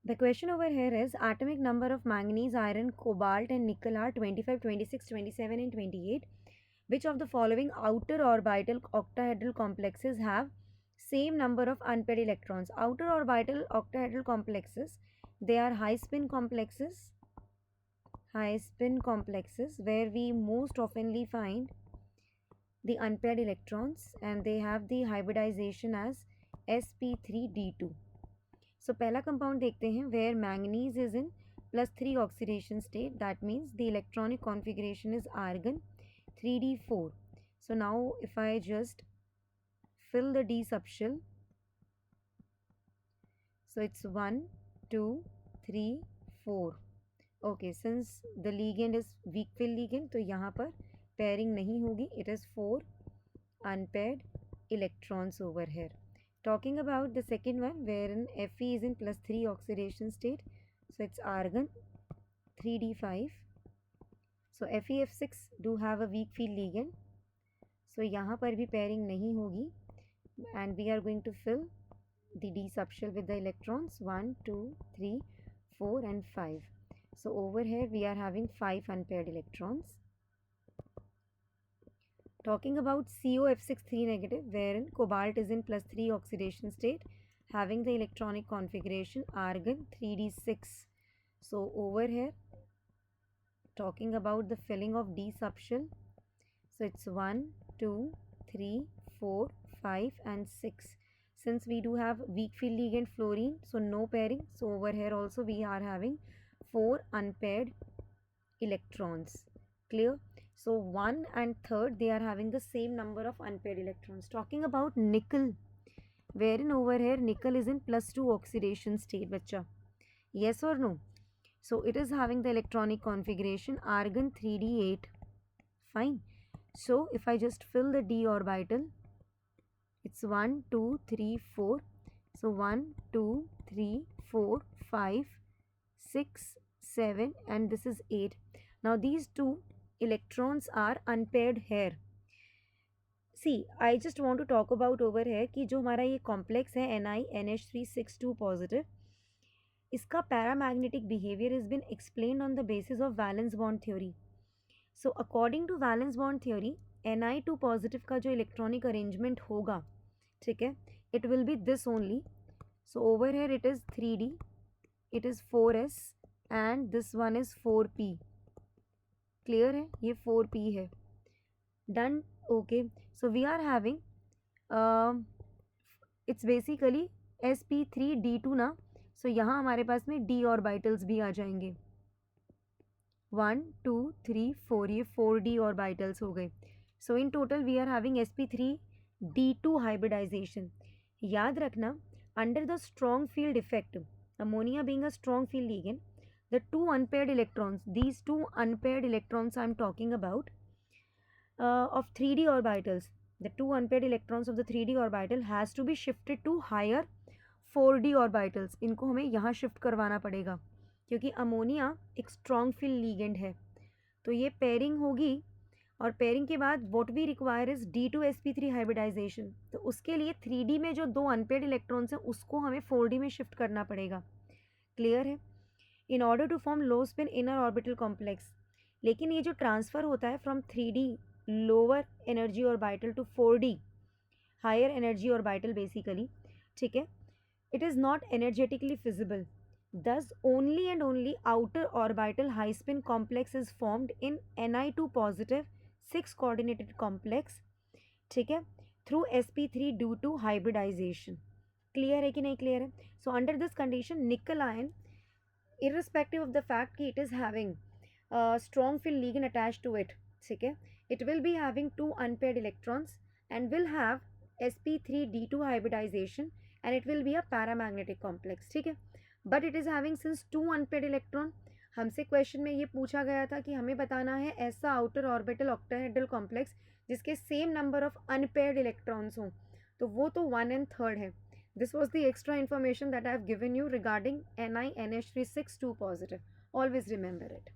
The question over here is atomic number of manganese, iron, cobalt and nickel are 25, 26, 27 and 28. Which of the following outer orbital octahedral complexes have same number of unpaired electrons? Outer orbital octahedral complexes, they are high spin complexes where we most oftenly find the unpaired electrons and they have the hybridization as sp3d2. So पहला compound देखते हैं where manganese is in +3 oxidation state, that means the electronic configuration is argon 3d4. So now if I just fill the d subshell, so it's 1 2 3 4. Okay, since the ligand is weak fill ligand, तो यहाँ पर pairing नहीं होगी. It is 4 unpaired electrons over here. Talking about the second one, wherein Fe is in +3 oxidation state, so it's argon 3d5. So FeF6 do have a weak field ligand, so यहाँ पर भी pairing नहीं होगी, and we are going to fill the d subshell with the electrons 1 2 3 4 and 5. So over here we are having 5 unpaired electrons. Talking about COF6 3 negative, wherein cobalt is in +3 oxidation state, having the electronic configuration argon 3d6. So over here, talking about the filling of d subshell, so it's 1 2 3 4 5 and 6. Since we do have weak field ligand fluorine, so no pairing, so over here also we are having 4 unpaired electrons. Clear? So 1 and 3rd, they are having the same number of unpaired electrons. Talking about nickel, wherein over here nickel is in +2 oxidation state, bacha. Yes or no? So it is having the electronic configuration argon 3d8. Fine. So if I just fill the d orbital, it's 1 2 3 4. So 1 2 3 4 5 6 7 and this is 8. Now these two electrons are unpaired here. See, I just want to talk about over here कि जो हमारा ये complex है NiNH362 positive, इसका paramagnetic behavior has been explained on the basis of valence bond theory. So according to valence bond theory, Ni2 positive का जो electronic arrangement होगा, ठीक है, it will be this only. So over here it is 3d, it is 4s and this one is 4p. Clear है, ये 4p है. Done. Okay, so we are having it's basically sp3d2 ना. सो यहाँ हमारे पास में d ऑर्बिटल्स भी आ जाएंगे. 1 2 3 4, ये 4d ऑर्बिटल्स हो गए. So in total we are having sp3d2 hybridization. याद रखना, under the strong field effect, ammonia being a strong field ligand, the two unpaired electrons, these two unpaired electrons I am talking about of 3d orbitals, the two unpaired electrons of the 3d orbital has to be shifted to higher 4d orbitals. इनको हमें यहाँ shift करवाना पड़ेगा क्योंकि ammonia एक strong field ligand है. तो ये पेयरिंग होगी और पेयरिंग के बाद what we require is d2sp3 hybridisation. तो उसके लिए 3d में जो दो अनपेयर्ड इलेक्ट्रॉन्स हैं उसको हमें 4d में शिफ्ट करना पड़ेगा. क्लियर है? In order to form low spin inner orbital complex. लेकिन ये जो ट्रांसफ़र होता है from 3d lower energy orbital to 4d higher energy orbital basically, ठीक है, it is not energetically feasible. Thus only and only outer orbital high spin complex is formed in Ni2 positive 6 coordinated complex, ठीक है, through sp3 due to hybridization. Clear है कि नहीं clear है? So under this condition निकल ion, irrespective of the fact कि it is having a strong field ligand attached to it, ठीक है, it will be having two unpaired electrons and will have sp3d2 hybridization and it will be a paramagnetic complex. ठीक है, but it is having since two unpaired electron. हमसे question में ये पूछा गया था कि हमें बताना है ऐसा आउटर ऑर्बिटल ऑक्टाहेड्रल कॉम्प्लेक्स जिसके same number of unpaired electrons हों, तो वो तो 1 and 3rd है. This was the extra information that I have given you regarding NiNH362 positive. Always remember it.